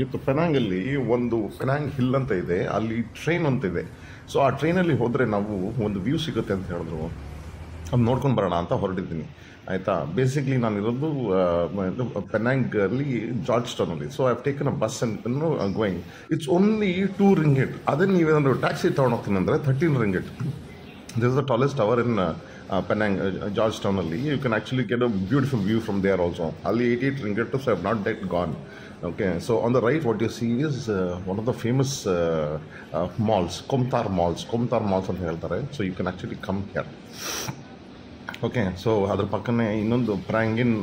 ಇವತ್ತು ಪೆನಾಂಗಲ್ಲಿ ಒಂದು Penang hill ಅಂತ ಇದೆ, ಅಲ್ಲಿ ಟ್ರೈನ್ ಅಂತ ಇದೆ. ಸೊ ಆ ಟ್ರೈನಲ್ಲಿ ಹೋದರೆ ನಾವು ಒಂದು ವ್ಯೂ ಸಿಗುತ್ತೆ ಅಂತ ಹೇಳಿದ್ರು. ಅದು ನೋಡ್ಕೊಂಡು ಬರೋಣ ಅಂತ ಹೊರಟಿದ್ದೀನಿ. ಆಯಿತಾ, ಬೇಸಿಕ್ಲಿ ನಾನಿರೋದು ಪೆನಾಂಗಲ್ಲಿ ಜಾರ್ಜ್ ಟೌನಲ್ಲಿ. So I have taken a bus and going. It's only 2 ringgit. ಅದೇ ನೀವೇನಾದ್ರು ಟ್ಯಾಕ್ಸಿ ತೊಗೊಂಡೋಗ್ತೀನಿ ಅಂದರೆ 13 ringgit. This is the tallest tower in Penang, Georgetown. You can actually get a beautiful view from there also. Only 88 ringgit, so I have not yet gone. Okay, so on the right, what you see is one of the famous malls, Komtar Malls ಅಂತ ಹೇಳ್ತಾರೆ. So you can actually come here. Okay, so ಅದ್ರ ಪಕ್ಕನೇ ಇನ್ನೊಂದು Prangin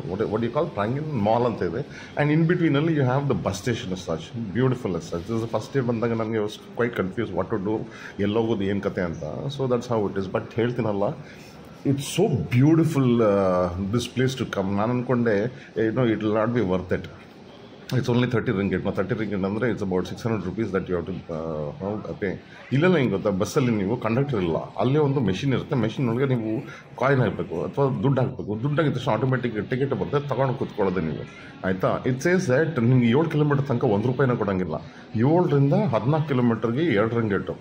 what do you call Prangin mall ಅಂತ ಇದೆ. And in ಬಿಟ್ವೀನಲ್ಲಿ you have the bus station as such, beautiful as such. This first day ಬಂದಾಗ ನನಗೆ quite confuse what to do, ಎಲ್ಲೋಗೋದು ಏನು ಕತೆ ಅಂತ. So that's how it is. But ಹೇಳ್ತೀನಲ್ಲ, it's so beautiful this place to come. ನಾನು ಅಂದ್ಕೊಂಡೆ it will not be worth it. It's only 30 ringgit. 30 ringgit ಅಂದರೆ it's about 600 rupees that you have to pay. ಇಲ್ಲೆಲ್ಲ ಹಿಂಗೆ ಗೊತ್ತಾ, ಬಸ್ಸಲ್ಲಿ ನೀವು conductor ಇಲ್ಲ, ಅಲ್ಲೇ ಒಂದು ಮೆಷಿನ್ ಇರುತ್ತೆ. ಮೆಷಿನ್ ಒಳಗೆ ನೀವು ಕಾಯಿನ್ ಹಾಕಬೇಕು ಅಥವಾ ದುಡ್ಡು ಹಾಕಬೇಕು. ದುಡ್ಡು ಆಗಿದ ತಕ್ಷಣ ಆಟೋಮೆಟಿಕ್ ಟಿಕೆಟ್ ಬರುತ್ತೆ, ತಗೊಂಡು ಕೂತ್ಕೊಳ್ಳೋದೆ ನೀವು. ಆಯಿತಾ, ಇಟ್ ಸೇಸ್ ದಟ್ ನಿಮ್ಗೆ 7 ಕಿಲೋಮೀಟರ್ ತನಕ 1 ರೂಪಾಯಿನ ಕೊಡೋಂಗಿಲ್ಲ. 7ರಿಂದ 14 ಕಿಲೋಮೀಟರ್ಗೆ 2 ರಿಂಗಿಟ್ಟು.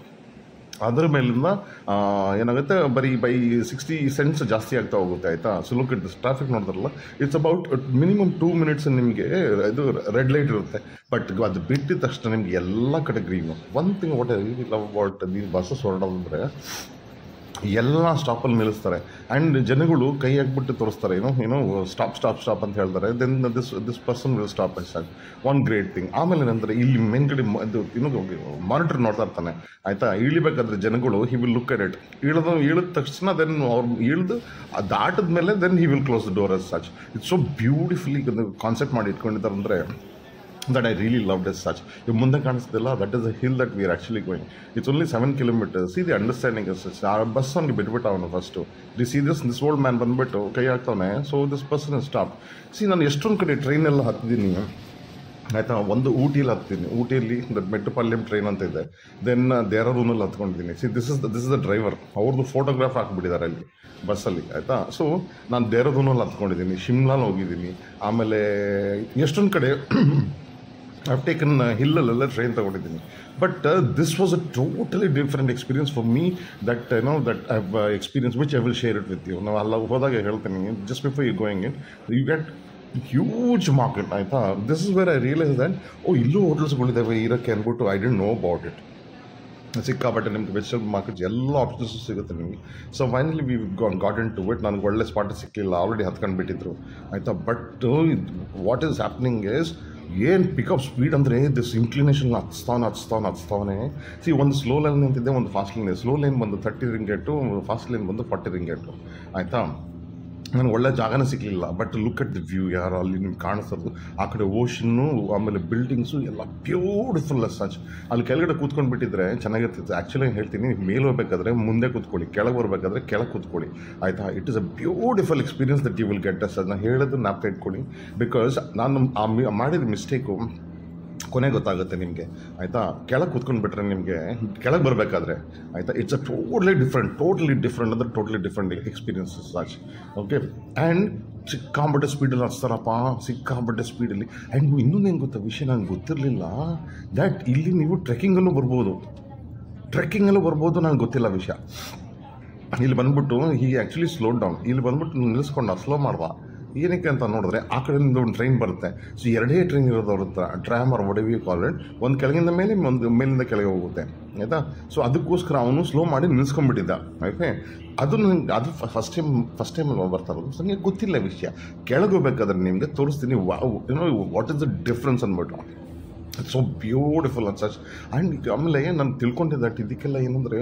ಅದರ ಮೇಲಿಂದ ಏನಾಗುತ್ತೆ, ಬರೀ ಬೈ 60 cents ಜಾಸ್ತಿ ಆಗ್ತಾ ಹೋಗುತ್ತೆ. ಆಯಿತಾ, so look it this traffic ನೋಡಿದ್ರಲ್ಲ, ಇಟ್ಸ್ ಅಬೌಟ್ ಮಿನಿಮಮ್ 2 minutes ನಿಮಗೆ ಇದು ರೆಡ್ ಲೈಟ್ ಇರುತ್ತೆ. ಬಟ್ ಅದು ಬಿಟ್ಟಿದ ತಕ್ಷಣ ನಿಮ್ಗೆ ಎಲ್ಲ ಕಡೆ green. One thing what I really love about these buses ಹೊರಡೋದಂದರೆ, ಎಲ್ಲ ಸ್ಟಾಪಲ್ಲಿ ನಿಲ್ಲಿಸ್ತಾರೆ. ಆ್ಯಂಡ್ ಜನಗಳು ಕೈ ಹಾಕ್ಬಿಟ್ಟು ತೋರಿಸ್ತಾರೆ, ಏನೋ ಸ್ಟಾಪ್ ಅಂತ ಹೇಳ್ತಾರೆ. Then this person will stop I start. One great thing. ಆಮೇಲೆ ಏನಂದರೆ, ಇಲ್ಲಿ ಮೇಲ್ಗಡೆ ಇದು ಮಾನಿಟರ್ ನೋಡ್ತಾ ಇರ್ತಾನೆ. ಆಯಿತಾ, ಇಳಿಬೇಕಾದ್ರೆ ಜನಗಳು he will look at it. ಇಳಿದ ತಕ್ಷಣ ದೆನ್ ಅವ್ರು ಇಳಿದು ದಾಟದ ಮೇಲೆ then he will close the door as such. It's so beautifully concept ಮಾಡಿ ಇಟ್ಕೊಂಡಿದ್ದಾರೆ ಅಂದರೆ that I really loved as such. You ಮುಂದೆ ಕಾಣಿಸ್ತಿಲ್ಲ, that is the hill that we are actually going. It's only 7 kilometers. See the understanding is such. ಆ bus ಅವ್ನಿಗೆ ಬಿಟ್ಬಿಟ್ಟು ಅವನು first. You see this old man ಬಂದುಬಿಟ್ಟು ಕೈ ಹಾಕ್ತಾನೆ. So this person is stop. C, ನಾನು ಎಷ್ಟೊಂದು ಕಡೆ ಟ್ರೈನೆಲ್ಲ ಹತ್ತಿದ್ದೀನಿ. ಆಯಿತಾ, ಒಂದು ಊಟಿಯಲ್ಲಿ ಹತ್ತೀನಿ. ಊಟಿಯಲ್ಲಿ ಮೆಟ್ಟುಪಾಳ್ಯಂ ಟ್ರೈನ್ ಅಂತ ಇದೆ. ದೆನ್ ದೇಹರಾದೂನಲ್ಲಿ ಹತ್ಕೊಂಡಿದ್ದೀನಿ. See, this is the driver. ಅವ್ರದ್ದು ಫೋಟೋಗ್ರಾಫ್ ಹಾಕ್ಬಿಟ್ಟಿದ್ದಾರೆ ಅಲ್ಲಿ ಬಸ್ಸಲ್ಲಿ. ಆಯಿತಾ, ಸೊ ನಾನು ದೇಹರಾದೂನಲ್ಲಿ ಹತ್ಕೊಂಡಿದ್ದೀನಿ, ಶಿಮ್ಲಾಲ್ ಹೋಗಿದ್ದೀನಿ. ಆಮೇಲೆ ಎಷ್ಟೊಂದು ಕಡೆ I've taken ಹಿಲ್ಲಲ್ಲೆಲ್ಲ ಟ್ರೈನ್ ತಗೊಂಡಿದ್ದೀನಿ. But this was a totally different experience for me that that I have experience which I will share it with you. ನಾವು ಅಲ್ಲ ಹೋದಾಗ ಹೇಳ್ತೀನಿ, just before you going in you get huge market. ಆಯಿತಾ, this is where I realise that ಇಲ್ಲೂ ಹೋಟೆಲ್ಸ್ಗಳಿದ್ದಾವೆ ಇರೋಕ್ಕೆ ಅಂದ್ಬಿಟ್ಟು I didn't know about it. ಸಿಕ್ಕಾಪಟ್ಟೆ ನಿಮ್ಗೆ ವೆಜಿಟೇಬಲ್ ಮಾರ್ಕೆಟ್ ಎಲ್ಲ ಆಪ್ಷನ್ಸು ಸಿಗುತ್ತೆ ನಿಮಗೆ. So finally we got in to it. ನನಗೆ ಒಳ್ಳೆ ಸ್ಪಾಟ್ ಸಿಕ್ಕಲಿಲ್ಲ, ಆಲ್ರೆಡಿ ಹತ್ಕೊಂಡು ಬಿಟ್ಟಿದ್ರು. ಆಯಿತಾ, but what is happening is, ಏನು ಪಿಕಪ್ ಸ್ಪೀಡ್ ಅಂದರೆ ದಿಸ್ ಇನ್ಕ್ಲಿನೇಷನ್ ಹಚ್ತಾನೆ. ಸಿ, ಒಂದು ಸ್ಲೋ ಲೈನ್ ಅಂತಿದ್ದೆ, ಒಂದು ಫಾಸ್ಟ್ ಲೈನ್. ಸ್ಲೋ ಲೈನ್ ಬಂದು 30 ರಿಂಗಿಟ್ಟು, ಫಾಸ್ಟ್ ಲೈನ್ ಬಂದು 40 ರಿಂಗಿಟ್ಟು. ಆಯಿತಾ, ನನಗೆ ಒಳ್ಳೆ ಜಾಗನೇ ಸಿಗಲಿಲ್ಲ. But look at the view, ಯಾರು ಅಲ್ಲಿ ನಿಮ್ಗೆ ಕಾಣಿಸೋದು ಆ ಕಡೆ ಓಷನ್ನು, ಆಮೇಲೆ ಬಿಲ್ಡಿಂಗ್ಸು ಎಲ್ಲ ಬ್ಯೂಟಿಫುಲ್ ಅಸ್ ಸಚ್. ಅಲ್ಲಿ ಕೆಳಗಡೆ ಕೂತ್ಕೊಂಡು ಬಿಟ್ಟಿದ್ರೆ ಚೆನ್ನಾಗಿರ್ತಿತ್ತು. ಆ್ಯಕ್ಚುಲಿ ಹೇಳ್ತೀನಿ, ಮೇಲೆ ಹೋಗ್ಬೇಕಾದ್ರೆ ಮುಂದೆ ಕೂತ್ಕೊಳ್ಳಿ, ಕೆಳಗೆ ಬರಬೇಕಾದ್ರೆ ಕೆಳಗೆ ಕೂತ್ಕೊಳ್ಳಿ. ಆಯಿತಾ, it is a beautiful experience that you will get us. ನಾನು ಹೇಳೋದು ಜ್ಞಾಪಕ ಇಟ್ಕೊಳ್ಳಿ. ಬಿಕಾಸ್ ನಾನು ಮಾಡಿದ ಮಿಸ್ಟೇಕು ಕೊನೆ ಗೊತ್ತಾಗುತ್ತೆ ನಿಮಗೆ. ಆಯಿತಾ, ಕೆಳಗೆ ಕೂತ್ಕೊಂಡು ಬಿಟ್ರೆ ನಿಮಗೆ ಕೆಳಗೆ ಬರಬೇಕಾದ್ರೆ, ಆಯಿತಾ, ಇಟ್ಸ್ ಅ ಟೋಟಲಿ ಡಿಫ್ರೆಂಟ್ ಅಂದರೆ totally different experiences such. Okay, and ಸಿಕ್ಕಾಬಟ್ಟೆ ಸ್ಪೀಡಲ್ಲಿ ಹಚ್ತಾರಪ್ಪ, ಸಿಕ್ಕಾಬಟ್ಟೆ ಸ್ಪೀಡಲ್ಲಿ. ಆ್ಯಂಡ್ ಇನ್ನೊಂದು ಏನು ಗೊತ್ತಾ ವಿಷಯ, ನನಗೆ ಗೊತ್ತಿರಲಿಲ್ಲ ದ್ಯಾಟ್ ಇಲ್ಲಿ ನೀವು ಟ್ರೆಕ್ಕಿಂಗಲ್ಲೂ ಬರ್ಬೋದು, ನನಗೆ ಗೊತ್ತಿಲ್ಲ ವಿಷಯ. ಇಲ್ಲಿ ಬಂದ್ಬಿಟ್ಟು ಹೀಗೆ ಆ್ಯಕ್ಚುಲಿ ಸ್ಲೋ ಡೌನ್. ಇಲ್ಲಿ ಬಂದ್ಬಿಟ್ಟು ನಿಲ್ಲಿಸ್ಕೊಂಡು ಸ್ಲೋ ಮಾಡ್ದ. ಏನಕ್ಕೆ ಅಂತ ನೋಡಿದ್ರೆ, ಆ ಕಡೆಯಿಂದ ಒಂದು ಟ್ರೈನ್ ಬರುತ್ತೆ. ಸೊ 2 ಟ್ರೈನ್ ಇರೋದು ಅವ್ರ ಹತ್ರ, tram or whatever you call it. ಒಂದು ಕೆಳಗಿಂದ ಮೇಲೆ, ಒಂದು ಮೇಲಿಂದ ಕೆಳಗೆ ಹೋಗುತ್ತೆ. ಆಯಿತಾ, ಸೊ ಅದಕ್ಕೋಸ್ಕರ ಅವನು ಸ್ಲೋ ಮಾಡಿ ನಿಲ್ಲಿಸ್ಕೊಂಡ್ಬಿಟ್ಟಿದ್ದ. ಓಕೆ, ಅದು ಫಸ್ಟ್ ಟೈಮ್ ಬರ್ತಾ ಇರೋದು. ಸೊ ನನಗೆ ಗೊತ್ತಿಲ್ಲ ವಿಷಯ. ಕೆಳಗೆ ಹೋಗ್ಬೇಕಾದ್ರೆ ನಿಮಗೆ ತೋರಿಸ್ತೀನಿ ವಾಟ್ ಇಸ್ ದ ಡಿಫ್ರೆನ್ಸ್ ಅಂದ್ಬಿಟ್ಟು. So beautiful an such. And ಆಮೇಲೆ ನಾನು ತಿಳ್ಕೊಂಡಿದ್ದೆ ಇದಕ್ಕೆಲ್ಲ ಏನಂದರೆ,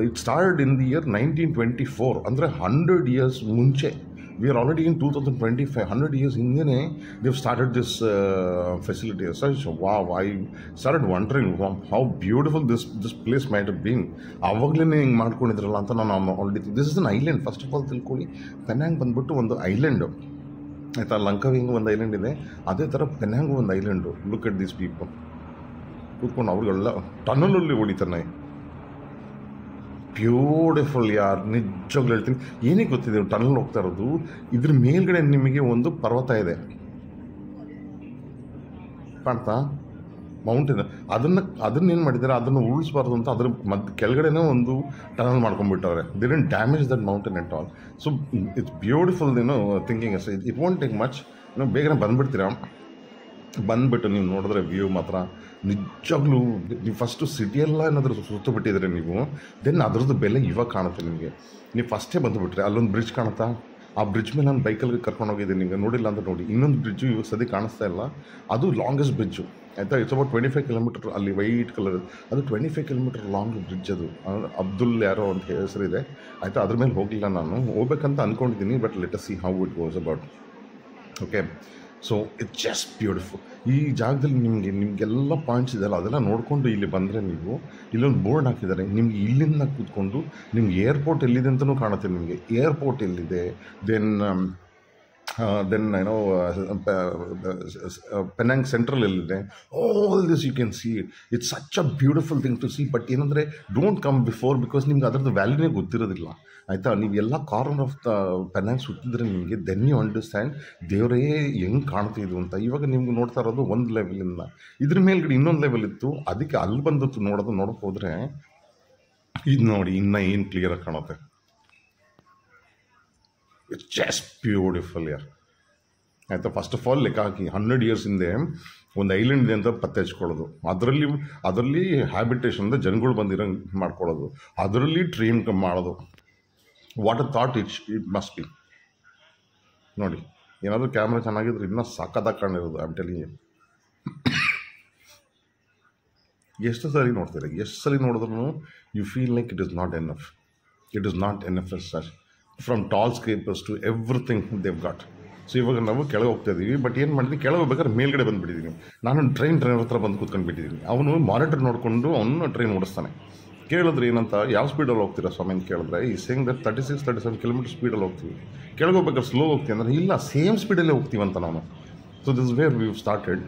it start in the year 1924, ಅಂದರೆ 100 years ಮುಂಚೆ. We are already in 2025, 100 years ಹಿಂದೆ they've started this facility as such. Wow, I started wondering how beautiful this place might have been. ಆವಾಗಲೇ ಹಿಂಗೆ ಮಾಡ್ಕೊಂಡಿದ್ರಲ್ಲ ಅಂತ ನಾನು already. This is an island. First of all ತಿಳ್ಕೊಳ್ಳಿ, Penang ಬಂದ್ಬಿಟ್ಟು ಒಂದು island. ಆಯಿತಾ, ಲಂಕಾವಿಂಗು ಒಂದು ಐಲ್ಯಾಂಡ್ ಇದೆ, ಅದೇ ಥರ ಪೆನಾಂಗು ಒಂದು island. Look at these people ಕೂತ್ಕೊಂಡು ಅವ್ರಿಗೆಲ್ಲ ಟನಲಲ್ಲಿ ಹೊಡಿತಾನೆ. ಬ್ಯೂಟಿಫುಲ್ ಯಾರ್, ನಿಜವಾಗ್ಲೂ ಹೇಳ್ತೀನಿ. ಏನಕ್ಕೆ ಗೊತ್ತಿದೆ, ಟನಲ್ ಹೋಗ್ತಾ ಇರೋದು, ಇದ್ರ ಮೇಲ್ಗಡೆ ನಿಮಗೆ ಒಂದು ಪರ್ವತ ಇದೆ. ಕಾಣ್ತಾ ಮೌಂಟೇನ್ ಅದನ್ನೇನು ಮಾಡಿದ್ದಾರೆ, ಅದನ್ನು ಉಳಿಸ್ಬಾರ್ದು ಅಂತ ಅದ್ರ ಕೆಳಗಡೆನೇ ಒಂದು ಟನಲ್ ಮಾಡ್ಕೊಂಡ್ಬಿಟ್ಟವ್ರೆ. They didn't damage that mountain at all. So it's beautiful thinking. It won't take much, ಬೇಗನೆ ಬಂದುಬಿಡ್ತೀರಾ. ಬಂದುಬಿಟ್ಟು ನೀವು ನೋಡಿದ್ರೆ ವ್ಯೂ ಮಾತ್ರ ನಿಜವಾಗ್ಲೂ, ನೀವು ಫಸ್ಟು ಸಿಟಿಯೆಲ್ಲ ಏನಾದರೂ ಸುತ್ತು ಬಿಟ್ಟಿದ್ರೆ ನೀವು, ದೆನ್ ಅದ್ರದ್ದು ಬೆಲೆ ಇವಾಗ ಕಾಣುತ್ತೆ ನಿಮಗೆ. ನೀವು ಫಸ್ಟೇ ಬಂದುಬಿಟ್ರೆ ಅಲ್ಲೊಂದು ಬ್ರಿಡ್ಜ್ ಕಾಣುತ್ತಾ, ಆ ಬ್ರಿಡ್ಜ್ ಮೇಲೆ ನಾನು ಬೈಕಲ್ಲಿ ಕರ್ಕೊಂಡು ಹೋಗಿದ್ದೀನಿ, ನಿಮಗೆ ನೋಡಿಲ್ಲ ಅಂತ ನೋಡಿ. ಇನ್ನೊಂದು ಬ್ರಿಡ್ಜು ಇವಾಗ ಸದ್ಯ ಕಾಣಿಸ್ತಾ ಇಲ್ಲ, ಅದು ಲಾಂಗೆಸ್ಟ್ ಬ್ರಿಡ್ಜು ಆಯಿತಾ. ಇಟ್ಸ್ ಅಬೌಟ್ 25 ಕಿಲೋಮೀಟರ್, ಅಲ್ಲಿ ವೈಟ್ ಕಲರ್, ಅದು 25 ಕಿಲೋಮೀಟರ್ ಲಾಂಗ್ ಬ್ರಿಡ್ಜ್. ಅದು ಅಬ್ದುಲ್ ಯಾರೋ ಅಂತ ಹೆಸರಿದೆ ಆಯಿತಾ. ಅದ್ರ ಮೇಲೆ ಹೋಗಲಿಲ್ಲ, ನಾನು ಹೋಗ್ಬೇಕಂತ ಅಂದ್ಕೊಂಡಿದ್ದೀನಿ. But let us see how it goes about. Okay, so it's just beautiful. ಈ ಜಾಗದಲ್ಲಿ ನಿಮಗೆಲ್ಲ ಪಾಯಿಂಟ್ಸ್ ಇದೆಯಲ್ಲ, ಅದೆಲ್ಲ ನೋಡಿಕೊಂಡು ಇಲ್ಲಿ ಬಂದರೆ ನೀವು, ಇಲ್ಲೊಂದು ಬೋರ್ಡ್ ಹಾಕಿದ್ದಾರೆ ನಿಮಗೆ. ಇಲ್ಲಿಂದ ಕೂತ್ಕೊಂಡು ನಿಮ್ಗೆ ಏರ್ಪೋರ್ಟ್ ಎಲ್ಲಿದೆ ಅಂತಲೂ ಕಾಣುತ್ತೆ ನಿಮಗೆ. ಏರ್ಪೋರ್ಟ್ ಎಲ್ಲಿದೆ, ದೆನ್ ಏನೋ ಪೆನಾಂಗ್ ಸೆಂಟ್ರಲ್ ಎಲ್ಲಿದೆ, all this you can see it. It's such a beautiful thing to see. But ಏನಂದರೆ ಡೋಂಟ್ ಕಮ್ ಬಿಫೋರ್, ಬಿಕಾಸ್ ನಿಮ್ಗೆ ಅದರದ್ದು ವ್ಯಾಲ್ಯೂನೇ ಗೊತ್ತಿರೋದಿಲ್ಲ ಆಯಿತಾ. ನೀವು ಎಲ್ಲ ಕಾರ್ನರ್ ಆಫ್ ದ ಪೆನಾಂಗ್ ಸುತ್ತಿದ್ರೆ ನಿಮಗೆ ದೆನ್ ಯು ಅಂಡರ್ಸ್ಟ್ಯಾಂಡ್ ದೇವರೇ ಹೆಂಗೆ ಕಾಣ್ತಿದ್ದು ಅಂತ. ಇವಾಗ ನಿಮ್ಗೆ ನೋಡ್ತಾ ಇರೋದು ಒಂದು ಲೆವೆಲಿಂದ, ಇದ್ರ ಮೇಲ್ಗಡೆ ಇನ್ನೊಂದು ಲೆವೆಲ್ ಇತ್ತು, ಅದಕ್ಕೆ ಅಲ್ಲಿ ಬಂದು ನೋಡೋಕೆ ಹೋದರೆ ಇದು ನೋಡಿ ಇನ್ನೂ ಏನು ಕ್ಲಿಯರಾಗಿ ಕಾಣುತ್ತೆ. ಇಟ್ಸ್ ಜಸ್ಟ್ ಬ್ಯೂಟಿಫುಲ್ ಯಾರ್ ಆಯಿತಾ. ಫಸ್ಟ್ ಆಫ್ ಆಲ್ ಲೆಕ್ಕ ಹಾಕಿ 100 years ಹಿಂದೆ ಒಂದು ಐಲ್ಯಾಂಡ್ ಇದೆ ಅಂತ ಪತ್ತೆ ಹಚ್ಕೊಳ್ಳೋದು, ಅದರಲ್ಲಿ ಹ್ಯಾಬಿಟೇಷನ್ ಅಂದರೆ ಜನಗಳು ಬಂದಿರೋಂಗೆ ಮಾಡ್ಕೊಳ್ಳೋದು, ಅದರಲ್ಲಿ ಟ್ರೈನ್ ಮಾಡೋದು. What a thought it must be. ನೋಡಿ, ಏನಾದರೂ ಕ್ಯಾಮ್ರಾ ಚೆನ್ನಾಗಿದ್ರೆ ಇನ್ನೂ ಸಖತ್ತಾಗಿ ಕಾಣಿರೋದು. I am telling you. ಎಷ್ಟು ಸರಿ ನೋಡ್ತೀರಾ, ಎಷ್ಟು ಸರಿ ನೋಡಿದ್ರೂ you feel like it is not enough. It is not enough as such. From tall scrapers to everything they've got. So ಇವಾಗ ನಾವು ಕೆಳಗೆ ಹೋಗ್ತಾ ಇದ್ದೀವಿ. ಬಟ್ ಏನು ಮಾಡಿದ್ವಿ, ಕೆಳಗೆ ಹೋಗ್ಬೇಕಾದ್ರೆ ಮೇಲ್ಗಡೆ ಬಂದುಬಿಟ್ಟಿದ್ದೀನಿ. ನಾನು ಡ್ರೈವರ್ ಹತ್ರ ಬಂದು ಕೂತ್ಕೊಂಡ್ಬಿಟ್ಟಿದ್ದೀನಿ. ಅವನು ಮಾನಿಟರ್ ನೋಡಿಕೊಂಡು ಅವನು ಟ್ರೈನ್ ಓಡಿಸ್ತಾನೆ. ಕೇಳಿದ್ರೆ ಏನಂತ, ಯಾವ ಸ್ಪೀಡಲ್ಲಿ ಹೋಗ್ತೀರಾ ಸ್ವಾಮಿ ಅಂತ ಕೇಳಿದ್ರೆ, ಈ ಸೇಮ್ ದಟ್ 36-37 ಕಿಲೋಮೀಟರ್ ಸ್ಪೀಡಲ್ಲಿ ಹೋಗ್ತೀವಿ. ಕೆಳಗೆ ಹೋಗ್ಬೇಕಾದ್ರೆ ಸ್ಲೋ ಹೋಗ್ತೀವಿ ಅಂದರೆ, ಇಲ್ಲ ಸೇಮ್ ಸ್ಪೀಡಲ್ಲೇ ಹೋಗ್ತೀವಂತ ನಾನು. So this where we started.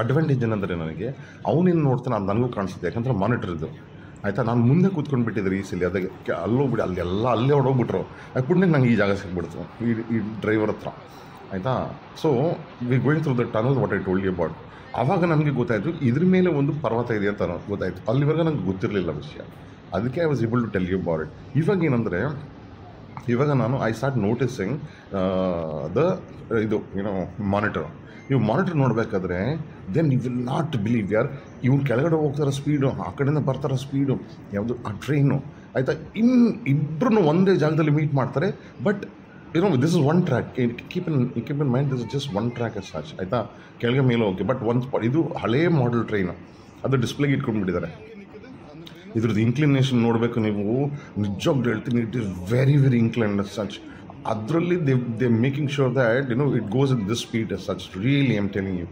Advantage ಏನಂದರೆ ನನಗೆ, ಅವನೇನು ನೋಡ್ತಾನೆ ಅದು ನನಗೂ ಕಾಣಿಸುತ್ತೆ, ಯಾಕಂದರೆ ಮಾನಿಟರ್ ಇದು ಆಯಿತಾ. ನಾನು ಮುಂದೆ ಕೂತ್ಕೊಂಡು ಬಿಟ್ಟಿದ್ದೆ ಈಸಿಲಿ, ಅದಕ್ಕೆ ಅಲ್ಲೋಗ್ಬಿಡಿ, ಅಲ್ಲೇ ಹೊಡೋಗ್ಬಿಟ್ರು. ಅದು ಪುಣ್ಯಕ್ಕೆ ನಂಗೆ ಈ ಜಾಗ ಸಿಕ್ಬಿಡ್ತು ಈ ಡ್ರೈವರ್ ಹತ್ರ ಆಯಿತಾ. So we going through the tunnel, what I told you about. ಆವಾಗ ನನಗೆ ಗೊತ್ತಾಯಿತು ಇದ್ರ ಮೇಲೆ ಒಂದು ಪರ್ವತ ಇದೆ ಅಂತ ಗೊತ್ತಾಯಿತು. ಅಲ್ಲಿವರೆಗೆ ನನಗೆ ಗೊತ್ತಿರಲಿಲ್ಲ ವಿಷಯ, ಅದಕ್ಕೆ I was able to tell you about it. ಇವಾಗ ಏನಂದರೆ, ಇವಾಗ ನಾನು ಐ ಸ್ಟಾರ್ಟ್ ನೋಟಿಸಿಂಗ್ ಇದು ಏನೋ ಮಾನಿಟರ್. ನೀವು ಮಾನಿಟರ್ ನೋಡಬೇಕಾದ್ರೆ then you will not believe ಯಾರ್, ಇವ್ರು ಕೆಳಗಡೆ ಹೋಗ್ತಾರೋ ಸ್ಪೀಡು, ಆ ಕಡೆಯಿಂದ ಬರ್ತಾರೋ ಸ್ಪೀಡು, ಯಾವುದು ಆ ಟ್ರೈನು ಆಯಿತಾ. ಇಬ್ಬರೂ ಒಂದೇ ಜಾಗದಲ್ಲಿ ಮೀಟ್ ಮಾಡ್ತಾರೆ. But this is one track. Keep in mind, this is just one track as such ಆಯಿತಾ. ಕೆಳಗೆ ಮೇಲೆ ಹೋಗಿ, ಬಟ್ ಒಂದು ಸ್ಪಾಟ್, ಇದು ಹಳೇ ಮಾಡೆಲ್ ಟ್ರೈನು, ಅದು ಡಿಸ್ಪ್ಲೇಗೆ ಇಟ್ಕೊಂಡ್ಬಿಟ್ಟಿದ್ದಾರೆ. ಇದ್ರದ್ದು ಇನ್ಕ್ಲಿನೇಷನ್ ನೋಡಬೇಕು ನೀವು, ನಿಜವಾಗ್ಲೂ ಹೇಳ್ತೀನಿ, it is very very inclined as such. ಅದರಲ್ಲಿ they making sure that it goes in this speed as such. Really I am telling you.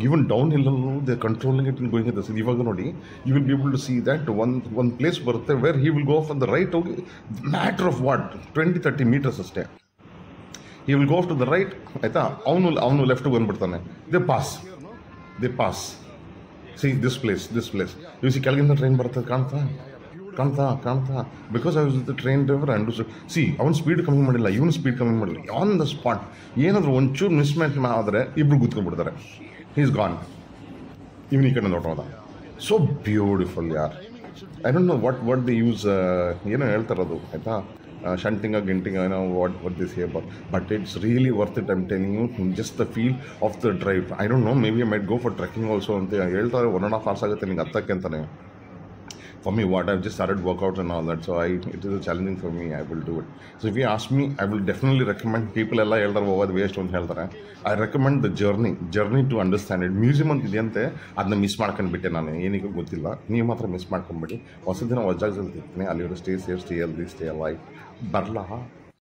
Even down ಹಿಲ್ಲಲ್ಲೂ they controlling it in going in this. ಇವಾಗ ನೋಡಿ, you will be able to see that ಒಂದು place ಬರುತ್ತೆ where he will go for the right, ಹೋಗಿ matter of what 20-30 metres ಅಷ್ಟೇ. He will go to the right ಆಯಿತಾ. ಅವನು ಲೆಫ್ಟಿಗೆ ಬಂದುಬಿಡ್ತಾನೆ. They pass see this place you see. ಕೆಳಗಿಂದ train ಬರ್ತದೆ, ಕಾಣ್ತಾ because I was the train driver and see. ಅವ್ನು ಸ್ಪೀಡ್ ಕಮ್ಮಿ ಮಾಡಿಲ್ಲ, ಇವನು ಸ್ಪೀಡ್ ಕಮ್ಮಿ ಮಾಡಿಲ್ಲ. ಆನ್ ದ ಸ್ಪಾಟ್ ಏನಾದರೂ ಒಂಚೂರು ಮಿಸ್ಮ್ಯಾಚ್ ಆದರೆ ಇಬ್ಬರು ಕೂತ್ಕೊಂಡ್ಬಿಡ್ತಾರೆ. He is gone. ಇವನು ಈ ಕಡೆ ನೋಡೋದ. ಸೊ ಬ್ಯೂಟಿಫುಲ್ ಯಾರ್. I don't know what the use, ಏನೋ ಹೇಳ್ತಾರದು ಆಯಿತಾ, ಶಂಟಿಂಗ ಗಿಂಟಿಂಗ, ಏನೋ what this here, but it's really worth it. I'm telling you, just the feel of the drive. I don't know, maybe I might go for trekking also ಅಂತ ಹೇಳ್ತಾರೆ. 1.5 hours ಆಗುತ್ತೆ ನಿಂಗೆ ಹತ್ತಕ್ಕೆ ಅಂತಾನೆ. For me, what I've just started workout and all that, so it is a challenging for me. I will do it. So if you ask me, I will definitely recommend. People ಎಲ್ಲ ಹೇಳ್ತಾರೆ ಹೋಗೋದು waste ಅಂತ ಹೇಳ್ತಾರೆ. I recommend the journey to understand it. Museum ಅಂತ ಇದೆಯಂತೆ, ಅದನ್ನ miss ಮಾಡ್ಕೊಂಡ್ಬಿಟ್ಟೆ ನಾನು, ಏನಕ್ಕೆ ಗೊತ್ತಿಲ್ಲ. ನೀವು ಮಾತ್ರ ಮಿಸ್ ಮಾಡ್ಕೊಂಬಿಡಿ. ಹೊಸ ದಿನ ಹೊಸ ಜಾಗದಲ್ಲಿ ಇರ್ತೀನಿ. ಅಲ್ಲಿರೋ stay safe, stay healthy, stay alive. ಬರಲಾ.